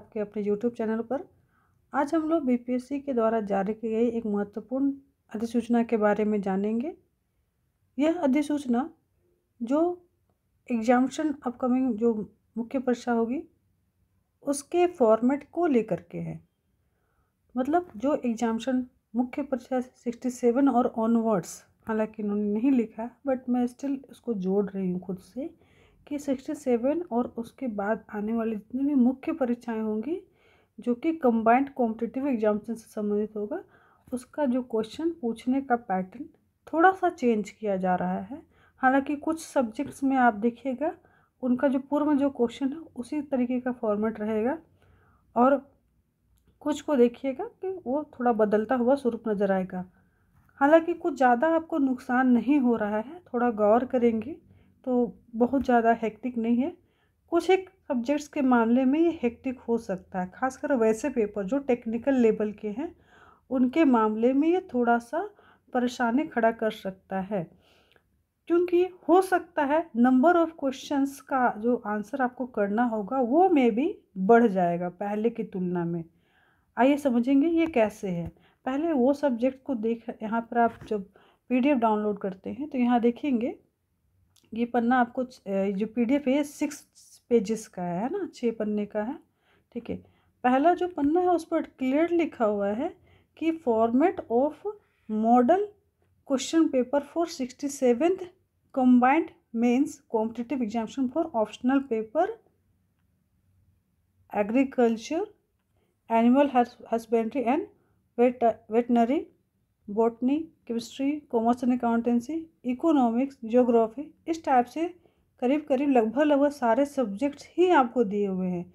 आपके अपने YouTube channel पर। आज हम लोग बीपीएससी के द्वारा जारी की गई एक महत्वपूर्ण अधिसूचना के बारे में जानेंगे। यह अधिसूचना जो एग्जामिनेशन अपकमिंग जो मुख्य परीक्षा होगी उसके फॉर्मेट को लेकर के है। मतलब जो एग्जामिनेशन मुख्य परीक्षा 67 और ऑनवर्ड्स, हालांकि इन्होंने नहीं लिखा है बट मैं स्टिल उसको जोड़ रही हूँ खुद से कि 67 और उसके बाद आने वाली जितनी भी मुख्य परीक्षाएं होंगी जो कि कंबाइंड कॉम्पिटिटिव एग्जामिनेशन से संबंधित होगा, उसका जो क्वेश्चन पूछने का पैटर्न थोड़ा सा चेंज किया जा रहा है। हालांकि कुछ सब्जेक्ट्स में आप देखिएगा उनका जो पूर्व जो क्वेश्चन है उसी तरीके का फॉर्मेट रहेगा और कुछ को देखिएगा कि वो थोड़ा बदलता हुआ स्वरूप नज़र आएगा। हालांकि कुछ ज़्यादा आपको नुकसान नहीं हो रहा है, थोड़ा गौर करेंगे तो बहुत ज़्यादा हेक्टिक नहीं है। कुछ एक सब्जेक्ट्स के मामले में ये हेक्टिक हो सकता है, खासकर वैसे पेपर जो टेक्निकल लेवल के हैं उनके मामले में ये थोड़ा सा परेशानी खड़ा कर सकता है, क्योंकि हो सकता है नंबर ऑफ क्वेश्चंस का जो आंसर आपको करना होगा वो में भी बढ़ जाएगा पहले की तुलना में। आइए समझेंगे ये कैसे है। पहले वो सब्जेक्ट को देख, यहाँ पर आप जब पीडीएफ डाउनलोड करते हैं तो यहाँ देखेंगे ये पन्ना आपको जो पीडीएफ है 6 पेजेस का है ना, 6 पन्ने का है। ठीक है, पहला जो पन्ना है उस पर क्लियर लिखा हुआ है कि format of model question paper for 67th combined mains competitive examination for optional paper agriculture, animal husbandry and veterinary, botany, chemistry, commerce and accountancy, economics, geography, इस टाइप से करीब करीब लगभग सारे सब्जेक्ट्स ही आपको दिए हुए हैं।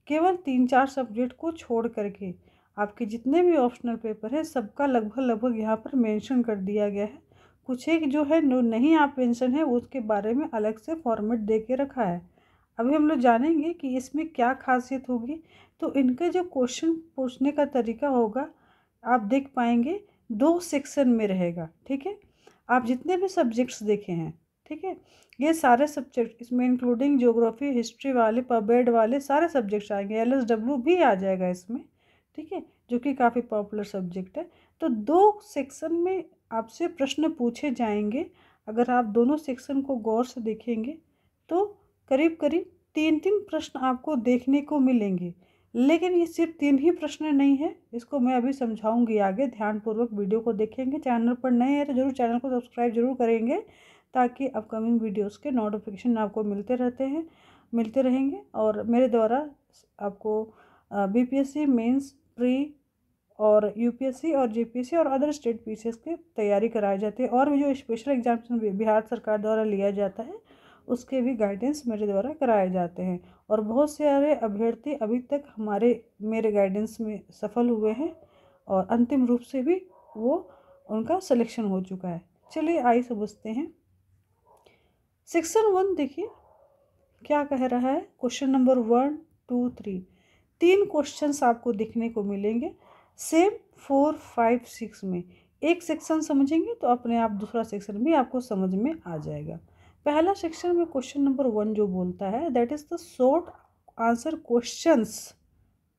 केवल 3-4 सब्जेक्ट को छोड़ करके आपके जितने भी ऑप्शनल पेपर है सबका लगभग यहाँ पर मेंशन कर दिया गया है। कुछ एक जो है नहीं आप मेंशन है उसके बारे में अलग से फॉर्मेट दे के रखा है। अभी हम लोग जानेंगे कि इसमें क्या खासियत होगी। तो इनके जो क्वेश्चन पूछने का तरीका होगा आप देख पाएंगे 2 सेक्शन में रहेगा। ठीक है, आप जितने भी सब्जेक्ट्स देखे हैं, ठीक है, ये सारे सब्जेक्ट इसमें इंक्लूडिंग ज्योग्राफी, हिस्ट्री वाले, पबेड वाले सारे सब्जेक्ट्स आएंगे, एलएसडब्ल्यू भी आ जाएगा इसमें। ठीक है, जो कि काफ़ी पॉपुलर सब्जेक्ट है। तो 2 सेक्शन में आपसे प्रश्न पूछे जाएंगे। अगर आप दोनों सेक्शन को गौर से देखेंगे तो करीब करीब 3-3 प्रश्न आपको देखने को मिलेंगे। लेकिन ये सिर्फ 3 ही प्रश्न नहीं है, इसको मैं अभी समझाऊंगी आगे। ध्यानपूर्वक वीडियो को देखेंगे। चैनल पर नए हैं तो जरूर चैनल को सब्सक्राइब जरूर करेंगे ताकि अपकमिंग वीडियोस के नोटिफिकेशन आपको मिलते रहेंगे। और मेरे द्वारा आपको बीपीएससी मेंस, प्री और यूपीएससी और जीपीएससी और अदर स्टेट पीसीएस की तैयारी कराई जाती है। और भी जो स्पेशल एग्जामिनेशन बिहार सरकार द्वारा लिया जाता है उसके भी गाइडेंस मेरे द्वारा कराए जाते हैं। और बहुत सारे अभ्यर्थी अभी तक मेरे गाइडेंस में सफल हुए हैं और अंतिम रूप से भी वो उनका सिलेक्शन हो चुका है। चलिए आइए समझते हैं। सेक्शन 1 देखिए क्या कह रहा है। क्वेश्चन नंबर 1, 2, 3 3 क्वेश्चंस आपको देखने को मिलेंगे। सेम 4, 5, 6 में एक सेक्शन समझेंगे तो अपने आप दूसरा सेक्शन भी आपको समझ में आ जाएगा। पहला सेक्शन में क्वेश्चन नंबर 1 जो बोलता है that is the short answer questions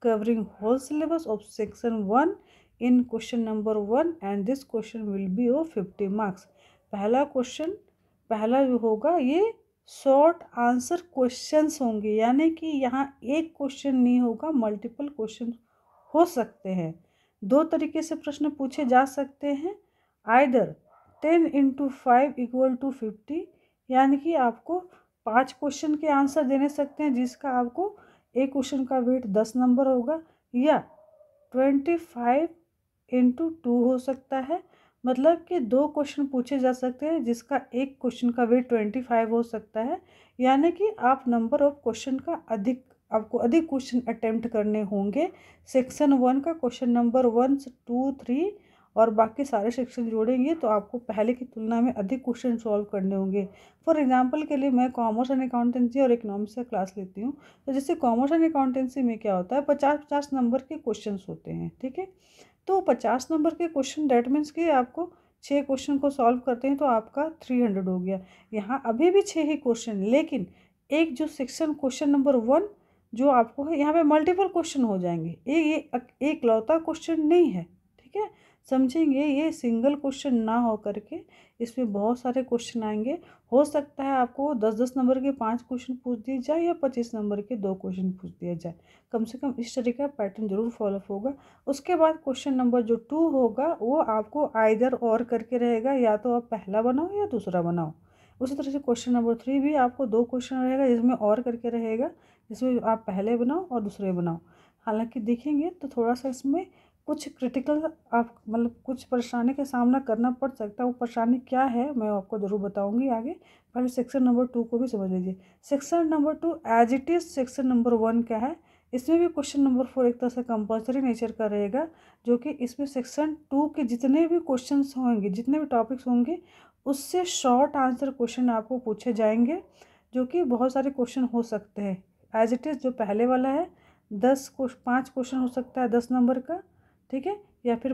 covering whole syllabus of section 1 in question number 1 and this question will be of 50 marks. पहला जो होगा ये शॉर्ट आंसर क्वेश्चंस होंगे, यानी कि यहाँ एक क्वेश्चन नहीं होगा, मल्टीपल क्वेश्चन हो सकते हैं। 2 तरीके से प्रश्न पूछे जा सकते हैं। आइदर 10 × 5 = 50, यानी कि आपको 5 क्वेश्चन के आंसर देने सकते हैं जिसका आपको एक क्वेश्चन का वेट 10 नंबर होगा, या 25 × 2 हो सकता है। मतलब कि 2 क्वेश्चन पूछे जा सकते हैं जिसका एक क्वेश्चन का वेट 25 हो सकता है, यानी कि आप नंबर ऑफ क्वेश्चन का आपको अधिक क्वेश्चन अटेम्प्ट करने होंगे। सेक्शन 1 का क्वेश्चन नंबर 1, 2, 3 और बाकी सारे सेक्शन जोड़ेंगे तो आपको पहले की तुलना में अधिक क्वेश्चन सॉल्व करने होंगे। फॉर एग्जांपल के लिए मैं कॉमर्स एंड अकाउंटेंसी और इकोनॉमिक्स का क्लास लेती हूँ, तो जैसे कॉमर्स एंड अकाउंटेंसी में क्या होता है 50-50 नंबर के क्वेश्चन होते हैं। ठीक है, तो 50 नंबर के क्वेश्चन डेट मीन्स कि आपको 6 क्वेश्चन को सॉल्व करते हैं तो आपका 300 हो गया। यहाँ अभी भी 6 ही क्वेश्चन, लेकिन एक जो सेक्शन क्वेश्चन नंबर 1 जो आपको है यहाँ पे मल्टीपल क्वेश्चन हो जाएंगे, ये एक लौता क्वेश्चन नहीं है, ठीक है। समझेंगे, ये सिंगल क्वेश्चन ना हो करके इसमें बहुत सारे क्वेश्चन आएंगे। हो सकता है आपको 10-10 नंबर के 5 क्वेश्चन पूछ दिए जाए या 25 नंबर के 2 क्वेश्चन पूछ दिए जाए, कम से कम इस तरीके का पैटर्न जरूर फॉलो होगा। उसके बाद क्वेश्चन नंबर जो 2 होगा वो आपको आइदर और करके रहेगा, या तो आप पहला बनाओ या दूसरा बनाओ। उसी तरह से क्वेश्चन नंबर 3 भी आपको 2 क्वेश्चन रहेगा जिसमें और करके रहेगा, जिसमें आप पहले बनाओ और दूसरे बनाओ। हालांकि देखेंगे तो थोड़ा सा इसमें कुछ क्रिटिकल आप मतलब कुछ परेशानी का सामना करना पड़ सकता है। वो परेशानी क्या है मैं आपको ज़रूर बताऊंगी आगे। पहले सेक्शन नंबर 2 को भी समझ लीजिए। Section number 2 as it is section number 1 क्या है, इसमें भी क्वेश्चन नंबर 4 एक तरह से कंपल्सरी नेचर का रहेगा, जो कि इसमें सेक्शन 2 के जितने भी क्वेश्चन होंगे, जितने भी टॉपिक्स होंगे, उससे शॉर्ट आंसर क्वेश्चन आपको पूछे जाएंगे, जो कि बहुत सारे क्वेश्चन हो सकते हैं। एज इट इज़ जो पहले वाला है 5 क्वेश्चन हो सकता है 10 नंबर का, ठीक है, या फिर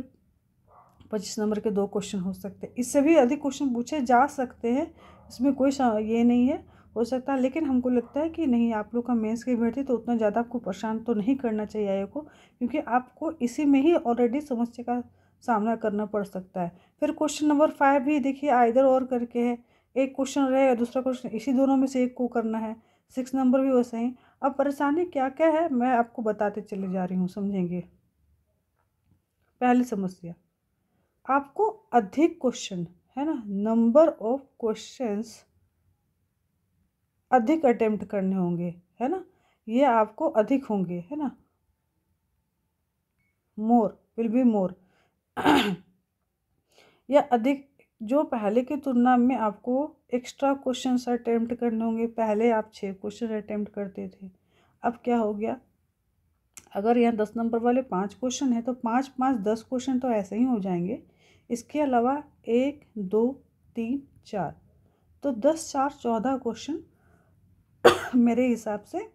25 नंबर के 2 क्वेश्चन हो सकते हैं। इससे भी अधिक क्वेश्चन पूछे जा सकते हैं, इसमें कोई ये नहीं है, हो सकता है। लेकिन हमको लगता है कि नहीं, आप लोग का मेंस की भर्ती तो उतना ज़्यादा आपको परेशान तो नहीं करना चाहिए आयोग को, क्योंकि आपको इसी में ही ऑलरेडी समस्या का सामना करना पड़ सकता है। फिर क्वेश्चन नंबर 5 भी देखिए आइदर और करके है, एक क्वेश्चन रहेगा, दूसरा क्वेश्चन, इसी दोनों में से एक को करना है। 6 नंबर भी वैसे ही। अब परेशानी क्या क्या है मैं आपको बताते चले जा रही हूँ, समझेंगे। पहली समस्या, आपको अधिक क्वेश्चन है ना, नंबर ऑफ क्वेश्चंस अधिक अटेम्प्ट करने होंगे, है ना, ये आपको अधिक होंगे, है ना, मोर विल बी मोर या अधिक, जो पहले की तुलना में आपको एक्स्ट्रा क्वेश्चंस अटेम्प्ट करने होंगे। पहले आप 6 क्वेश्चन अटेम्प्ट करते थे, अब क्या हो गया, अगर यहाँ 10 नंबर वाले 5 क्वेश्चन है तो 5-5 10 क्वेश्चन तो ऐसे ही हो जाएंगे। इसके अलावा 1 2 3 4 तो 10 4 14 क्वेश्चन मेरे हिसाब से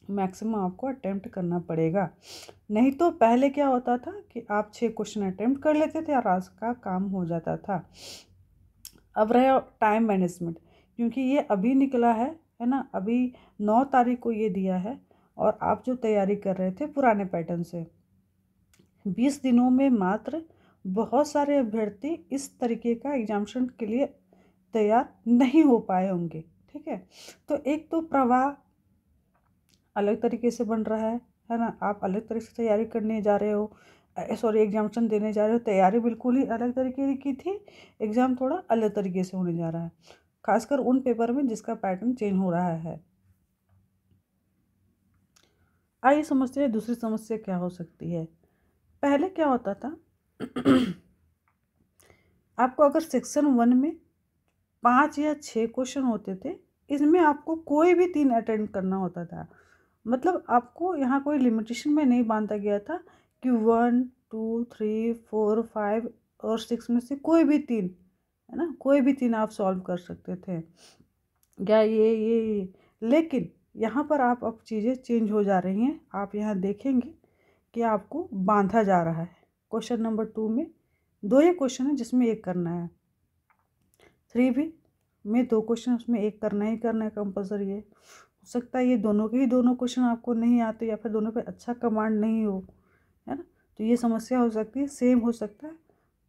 मैक्सिमम आपको अटेम्प्ट करना पड़ेगा। नहीं तो पहले क्या होता था कि आप 6 क्वेश्चन अटेम्प्ट कर लेते थे और आज का काम हो जाता था। अब रहे टाइम मैनेजमेंट, क्योंकि ये अभी निकला है ना, अभी 9 तारीख को ये दिया है, और आप जो तैयारी कर रहे थे पुराने पैटर्न से, 20 दिनों में मात्र बहुत सारे अभ्यर्थी इस तरीके का एग्जामिनेशन के लिए तैयार नहीं हो पाए होंगे, ठीक है। तो एक तो प्रवाह अलग तरीके से बन रहा है ना, आप अलग तरीके से तैयारी करने जा रहे हो, सॉरी एग्जामिनेशन देने जा रहे हो, तैयारी बिल्कुल ही अलग तरीके की थी, एग्ज़ाम थोड़ा अलग तरीके से होने जा रहा है, खासकर उन पेपर में जिसका पैटर्न चेंज हो रहा है। आइए समझते हैं दूसरी समस्या क्या हो सकती है। पहले क्या होता था आपको अगर सेक्शन 1 में 5 या 6 क्वेश्चन होते थे, इसमें आपको कोई भी 3 अटेंड करना होता था। मतलब आपको यहाँ कोई लिमिटेशन में नहीं बांधा गया था कि 1 2 3 4 5 और 6 में से कोई भी 3, है ना, कोई भी 3 आप सॉल्व कर सकते थे क्या, ये। लेकिन यहाँ पर आप अब चीज़ें चेंज हो जा रही हैं। आप यहाँ देखेंगे कि आपको बांधा जा रहा है। क्वेश्चन नंबर 2 में 2 ही क्वेश्चन है जिसमें एक करना है, 3 भी में 2 क्वेश्चन, उसमें एक करना ही करना है, कंपलसरी है। हो सकता है ये दोनों के ही दोनों क्वेश्चन आपको नहीं आते, या फिर दोनों पे अच्छा कमांड नहीं हो, है ना, तो ये समस्या हो सकती है। सेम हो सकता है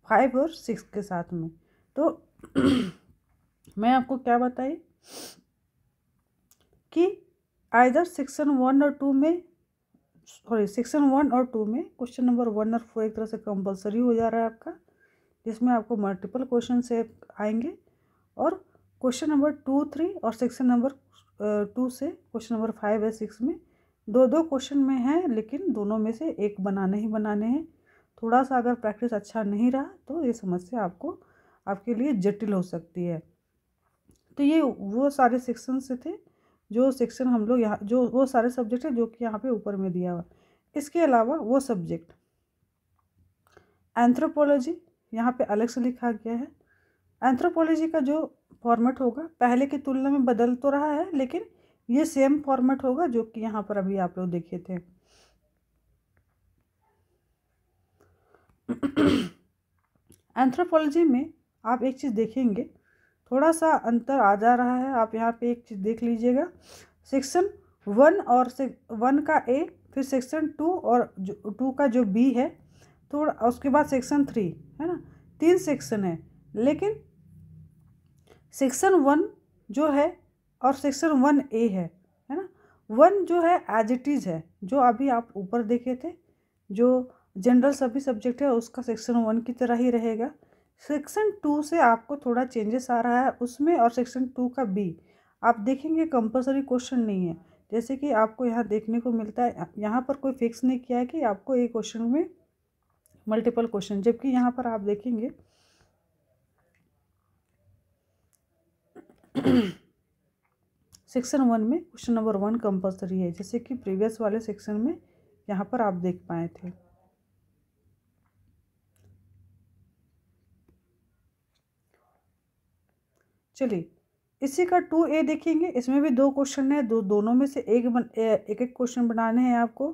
5 और 6 के साथ में। तो मैं आपको क्या बताई कि आइदर सेक्शन 1 और 2 में, सॉरी सेक्शन 1 और 2 में क्वेश्चन नंबर 1 और 4 एक तरह से कंपलसरी हो जा रहा है आपका, जिसमें आपको मल्टीपल क्वेश्चन से आएंगे, और क्वेश्चन नंबर 2 3 और सेक्शन नंबर 2 से क्वेश्चन नंबर 5 या 6 में 2 क्वेश्चन में हैं, लेकिन दोनों में से एक बनाने ही बनाने हैं। थोड़ा सा अगर प्रैक्टिस अच्छा नहीं रहा तो ये समस्या आपके लिए जटिल हो सकती है। तो ये वो सारे सेक्शन से थे, जो सेक्शन हम लोग यहाँ, जो वो सारे सब्जेक्ट है जो कि यहाँ पे ऊपर में दिया हुआ। इसके अलावा वो सब्जेक्ट एंथ्रोपोलॉजी यहाँ पे अलग से लिखा गया है। एंथ्रोपोलॉजी का जो फॉर्मेट होगा पहले की तुलना में बदल तो रहा है, लेकिन ये सेम फॉर्मेट होगा जो कि यहाँ पर अभी आप लोग देखे थे। एंथ्रोपोलॉजी में आप एक चीज़ देखेंगे, थोड़ा सा अंतर आ जा रहा है। आप यहाँ पे एक चीज़ देख लीजिएगा, सेक्शन वन का ए, फिर सेक्शन 2 और 2 का जो बी है, तो उसके बाद सेक्शन 3 है ना, 3 सेक्शन है। लेकिन सेक्शन 1 जो है और सेक्शन 1A है ना। 1 जो है एज इट इज़ है, जो अभी आप ऊपर देखे थे, जो जनरल सभी सब्जेक्ट है उसका सेक्शन 1 की तरह ही रहेगा। सेक्शन 2 से आपको थोड़ा चेंजेस आ रहा है उसमें, और सेक्शन 2 का बी आप देखेंगे कंपलसरी क्वेश्चन नहीं है। जैसे कि आपको यहाँ देखने को मिलता है, यहाँ पर कोई फिक्स नहीं किया है कि आपको एक क्वेश्चन में मल्टीपल क्वेश्चन, जबकि यहाँ पर आप देखेंगे सेक्शन 1 में क्वेश्चन नंबर 1 कंपलसरी है, जैसे कि प्रीवियस वाले सेक्शन में यहाँ पर आप देख पाए थे। चलिए इसी का 2A देखेंगे, इसमें भी 2 क्वेश्चन है, दोनों में से एक एक क्वेश्चन बनाने हैं आपको।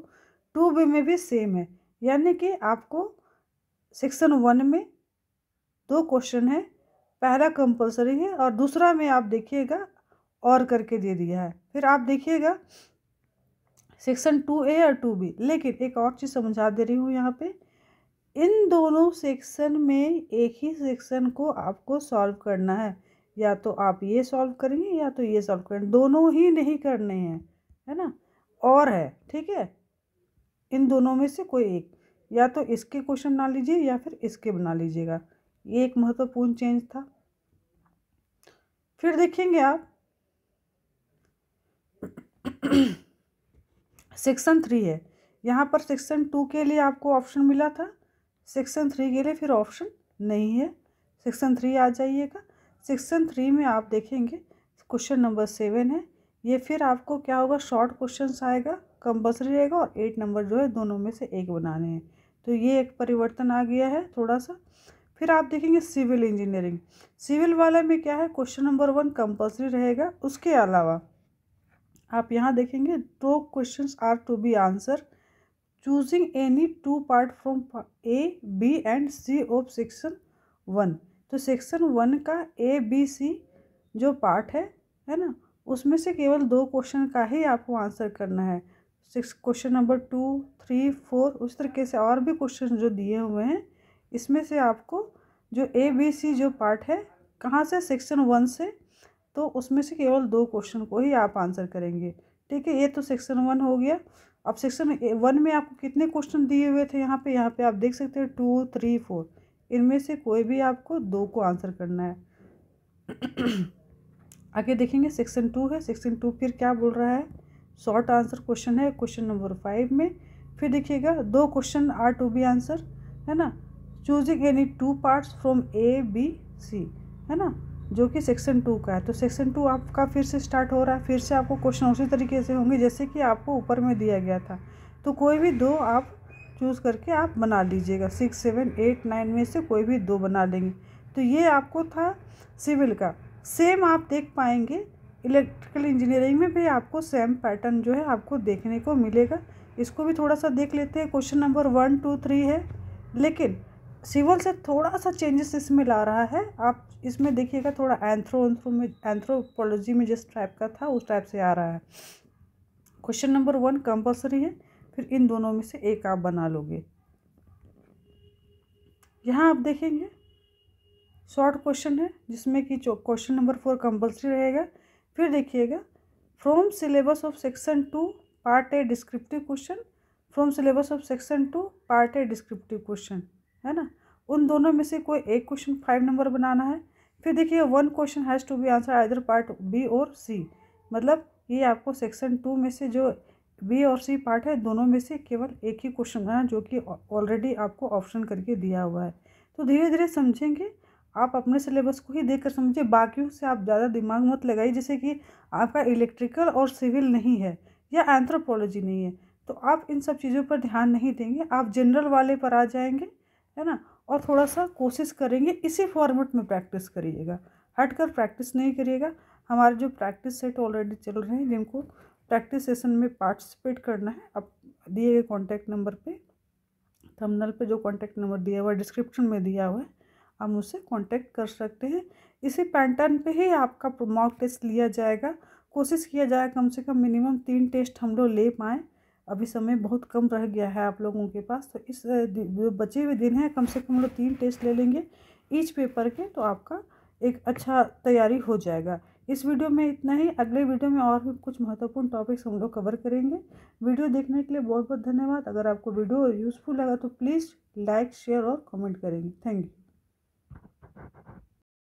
2B में भी सेम है, यानी कि आपको सेक्शन 1 में 2 क्वेश्चन है, पहला कंपलसरी है और दूसरा में आप देखिएगा और करके दे दिया है। फिर आप देखिएगा सेक्शन 2A और 2B। लेकिन एक और चीज़ समझा दे रही हूँ यहाँ पे, इन दोनों सेक्शन में एक ही सेक्शन को आपको सॉल्व करना है, या तो आप ये सॉल्व करेंगे या तो ये सॉल्व करेंगे, दोनों ही नहीं करने हैं, है ना। और है, ठीक है, इन दोनों में से कोई एक, या तो इसके क्वेश्चन बना लीजिए या फिर इसके बना लीजिएगा। ये एक महत्वपूर्ण चेंज था। फिर देखेंगे आप सेक्शन 3 है, यहाँ पर सेक्शन 2 के लिए आपको ऑप्शन मिला था, सेक्शन 3 के लिए फिर ऑप्शन नहीं है। सेक्शन 3 आ जाइएगा। सेक्शन 3 में आप देखेंगे क्वेश्चन नंबर 7 है, ये फिर आपको क्या होगा, शॉर्ट क्वेश्चंस आएगा, कंपल्सरी रहेगा, और 8 नंबर जो है दोनों में से एक बनाने हैं। तो ये एक परिवर्तन आ गया है थोड़ा सा। फिर आप देखेंगे सिविल इंजीनियरिंग, सिविल वाले में क्या है, क्वेश्चन नंबर 1 कंपल्सरी रहेगा, उसके अलावा आप यहाँ देखेंगे 2 questions are to be answer choosing any 2 part from A, B and C of section 1। तो सेक्शन 1 का A, B, C जो पार्ट है ना, उसमें से केवल 2 क्वेश्चन का ही आपको आंसर करना है। क्वेश्चन नंबर 2, 3, 4 उस तरीके से और भी क्वेश्चन जो दिए हुए हैं, इसमें से आपको जो A, B, C जो पार्ट है, कहाँ से, सेक्शन 1 से, तो उसमें से केवल 2 क्वेश्चन को ही आप आंसर करेंगे, ठीक है। ये तो सेक्शन 1 हो गया। अब सेक्शन 1 में आपको कितने क्वेश्चन दिए हुए थे, यहाँ पे आप देख सकते हैं 2, 3, 4, इनमें से कोई भी आपको 2 को आंसर करना है। आगे देखेंगे सेक्शन 2 है, सेक्शन 2 फिर क्या बोल रहा है, शॉर्ट आंसर क्वेश्चन है क्वेश्चन नंबर 5 में। फिर देखिएगा 2 question are to be answer, है ना, choosing any 2 parts from A, B, C, है ना, जो कि सेक्शन 2 का है। तो सेक्शन 2 आपका फिर से स्टार्ट हो रहा है, फिर से आपको क्वेश्चन उसी तरीके से होंगे जैसे कि आपको ऊपर में दिया गया था। तो कोई भी 2 आप चूज़ करके आप बना लीजिएगा, 6, 7, 8, 9 में से कोई भी 2 बना लेंगे। तो ये आपको था सिविल का। सेम आप देख पाएंगे इलेक्ट्रिकल इंजीनियरिंग में भी आपको सेम पैटर्न जो है आपको देखने को मिलेगा। इसको भी थोड़ा सा देख लेते हैं। क्वेश्चन नंबर 1, 2, 3 है, लेकिन सिविल से थोड़ा सा चेंजेस इसमें ला रहा है। आप इसमें देखिएगा थोड़ा एंथ्रोपोलॉजी में जिस टाइप का था उस टाइप से आ रहा है। क्वेश्चन नंबर 1 कंपल्सरी है, फिर इन दोनों में से एक आप बना लोगे। यहाँ आप देखेंगे शॉर्ट क्वेश्चन है जिसमें कि क्वेश्चन नंबर 4 कंपल्सरी रहेगा। फिर देखिएगा from syllabus of section 2 part A descriptive question, from syllabus of section 2 part A descriptive question, है ना, उन दोनों में से कोई एक क्वेश्चन 5 नंबर बनाना है। फिर देखिए 1 question has to be answer either part B और C, मतलब ये आपको सेक्शन 2 में से जो B और C पार्ट है दोनों में से केवल एक ही क्वेश्चन बनाना, जो कि ऑलरेडी आपको ऑप्शन करके दिया हुआ है। तो धीरे धीरे समझेंगे, आप अपने सिलेबस को ही देखकर समझिए, बाकियों से आप ज़्यादा दिमाग मत लगाइए। जैसे कि आपका इलेक्ट्रिकल और सिविल नहीं है या एंथ्रोपोलॉजी नहीं है, तो आप इन सब चीज़ों पर ध्यान नहीं देंगे, आप जनरल वाले पर आ जाएंगे, है ना, और थोड़ा सा कोशिश करेंगे इसी फॉर्मेट में प्रैक्टिस करिएगा, हटकर प्रैक्टिस नहीं करिएगा। हमारे जो प्रैक्टिस सेट ऑलरेडी चल रहे हैं, जिनको प्रैक्टिस सेशन में पार्टिसिपेट करना है, अब दिए गए कॉन्टैक्ट नंबर पे, थंबनेल पे जो कॉन्टैक्ट नंबर दिया हुआ है, डिस्क्रिप्शन में दिया हुआ है, आप मुझसे कांटेक्ट कर सकते हैं। इसी पैटर्न पे ही आपका मॉक टेस्ट लिया जाएगा। कोशिश किया जाए कम से कम मिनिमम 3 टेस्ट हम लोग ले पाएँ। अभी समय बहुत कम रह गया है आप लोगों के पास, तो इस जो बचे हुए दिन हैं कम से कम हम लोग 3 टेस्ट ले लेंगे ईच पेपर के, तो आपका एक अच्छा तैयारी हो जाएगा। इस वीडियो में इतना ही। अगले वीडियो में और भी कुछ महत्वपूर्ण टॉपिक्स हम लोग कवर करेंगे। वीडियो देखने के लिए बहुत बहुत धन्यवाद। अगर आपको वीडियो यूज़फुल लगा तो प्लीज़ लाइक, शेयर और कमेंट करेंगे। Thank you.